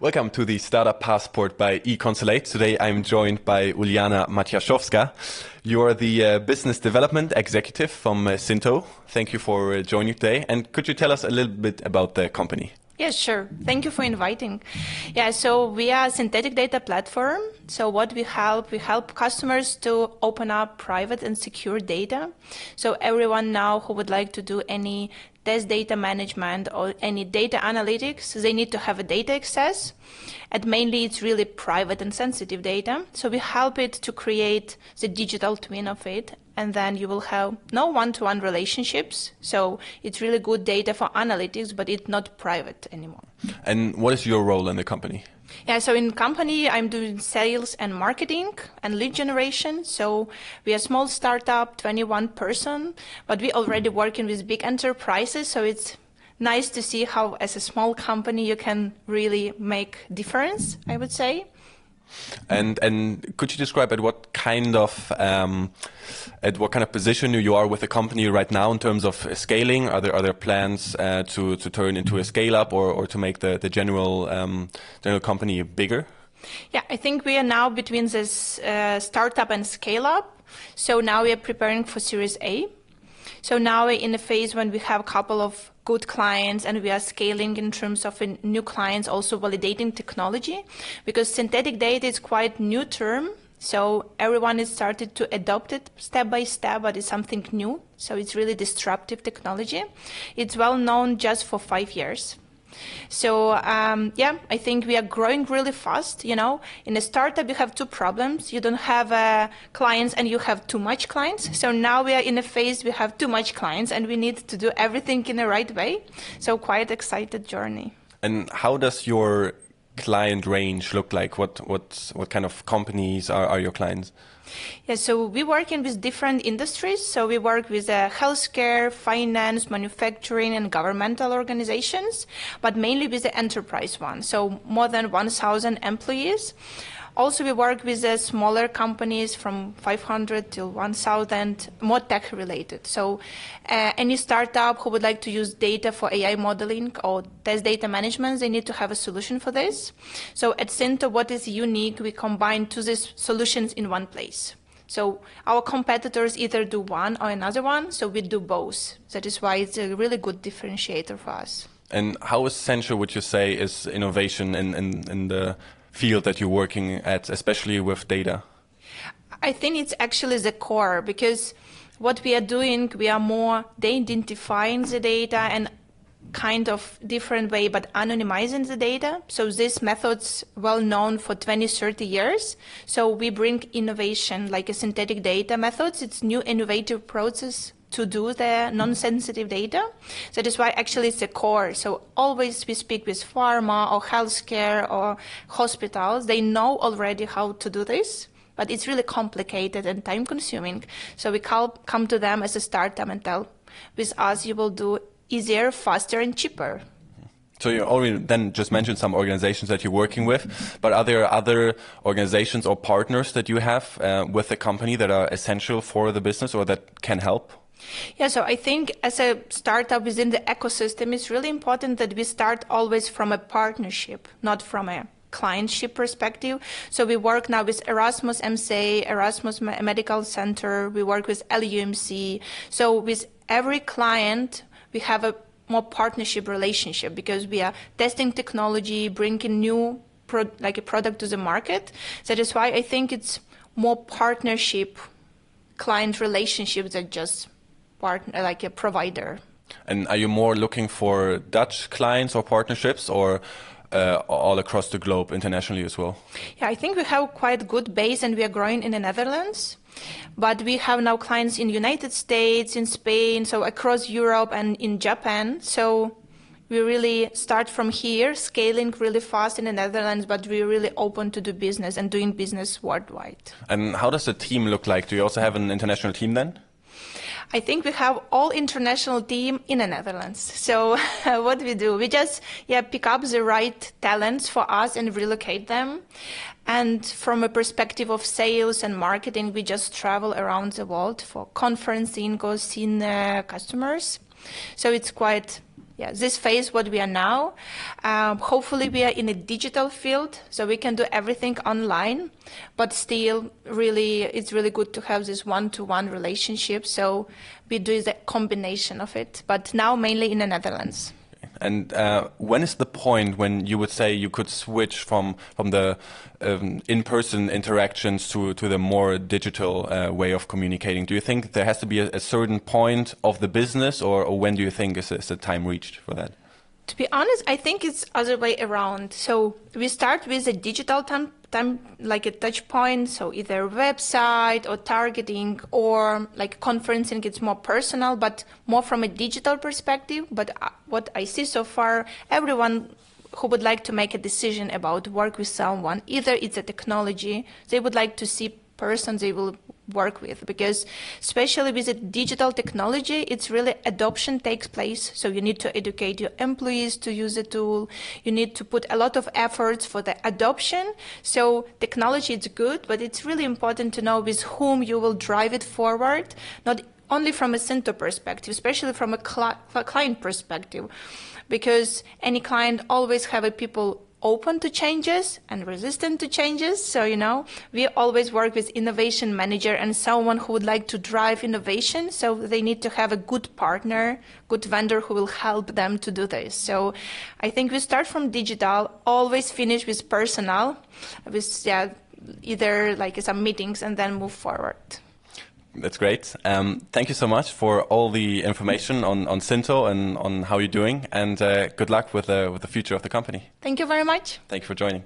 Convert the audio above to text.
Welcome to the Startup Passport by eConsulate. Today I'm joined by Uliana Matyashovska. You're the Business Development Executive from Syntho. Thank you for joining today. And could you tell us a little bit about the company? Yes, sure. Thank you for inviting. Yeah, so we are a synthetic data platform. So what we help customers to open up private and secure data. So everyone now who would like to do any test data management or any data analytics, they need to have a data access. And mainly it's really private and sensitive data. So we help it to create the digital twin of it. And then you will have no one-to-one relationships. So it's really good data for analytics, but it's not private anymore. And what is your role in the company? Yeah, so in company, I'm doing sales and marketing and lead generation. So we are a small startup, 21 person, but we already working with big enterprises. So it's nice to see how as a small company you can really make difference, I would say. And could you describe at what kind of position you are with the company right now in terms of scaling? Are there plans to turn into a scale up or to make the general company bigger? Yeah, I think we are now between this startup and scale up. So now we are preparing for Series A. So now we're in a phase when we have a couple of good clients and we are scaling in terms of new clients, also validating technology, because synthetic data is quite new term. So everyone has started to adopt it step by step, but it's something new. So it's really disruptive technology. It's well known just for 5 years. So yeah, I think we are growing really fast. You know, in a startup, you have two problems. You don't have clients and you have too much clients. So now we are in a phase we have too much clients and we need to do everything in the right way. So quite excited journey. And how does your client range look like? What kind of companies are your clients? Yeah, so we work in with different industries. So we work with healthcare, finance, manufacturing, and governmental organizations, but mainly with the enterprise one. So more than 1,000 employees. Also, we work with smaller companies from 500 till 1,000, more tech related. So any startup who would like to use data for AI modeling or test data management, they need to have a solution for this. So at Syntho, what is unique, we combine two these solutions in one place. So our competitors either do one or another one, so we do both. That is why it's a really good differentiator for us. And how essential would you say is innovation in the field that you're working at, especially with data? I think it's actually the core, because what we are doing, we are more de-identifying the data and kind of different way, but anonymizing the data. So this method's well known for 20, 30 years. So we bring innovation like a synthetic data methods. It's new innovative process to do the non-sensitive data. That is why actually it's a core. So always we speak with pharma or healthcare or hospitals. They know already how to do this, but it's really complicated and time consuming. So we come to them as a startup and tell, with us you will do easier, faster and cheaper. So you already then just mentioned some organizations that you're working with, but are there other organizations or partners that you have with the company that are essential for the business or that can help? Yeah, so I think as a startup within the ecosystem, it's really important that we start always from a partnership, not from a clientship perspective. So we work now with Erasmus MC, Erasmus Medical Center, we work with LUMC. So with every client, we have a more partnership relationship because we are testing technology, bringing new a product to the market. That is why I think it's more partnership, client relationship than just partner, like a provider. And are you more looking for Dutch clients or partnerships or all across the globe internationally as well? Yeah, I think we have quite good base and we are growing in the Netherlands. But we have now clients in the United States, in Spain, so across Europe and in Japan. So we really start from here, scaling really fast in the Netherlands, but we're really open to do business and doing business worldwide. And how does the team look like? Do you also have an international team then? I think we have all international team in the Netherlands. So what we do, we just pick up the right talents for us and relocate them. And from a perspective of sales and marketing, we just travel around the world for conferencing, go see customers. So it's quite this phase what we are now. Hopefully we are in a digital field, so we can do everything online, but still really it's really good to have this one-to-one relationship. So we do the combination of it, but now mainly in the Netherlands. And when is the point when you would say you could switch from the in-person interactions to the more digital way of communicating? Do you think there has to be a certain point of the business, or when do you think is the time reached for that? To be honest, I think it's other way around. So we start with a digital time like a touch point, so either website or targeting or like conferencing, it's more personal, but more from a digital perspective. But what I see so far, everyone who would like to make a decision about work with someone, either it's a technology, they would like to see person they will work with, because especially with the digital technology, it's really adoption takes place. So you need to educate your employees to use the tool. You need to put a lot of efforts for the adoption. So technology is good, but it's really important to know with whom you will drive it forward, not only from a Syntho perspective, especially from a client perspective, because any client always have a people open to changes and resistant to changes. So, we always work with innovation manager and someone who would like to drive innovation. So they need to have a good partner, good vendor who will help them to do this. So I think we start from digital, always finish with personal, with either like some meetings and then move forward. That's great. Thank you so much for all the information on Syntho and on how you're doing, and good luck with the future of the company. Thank you very much. Thank you for joining.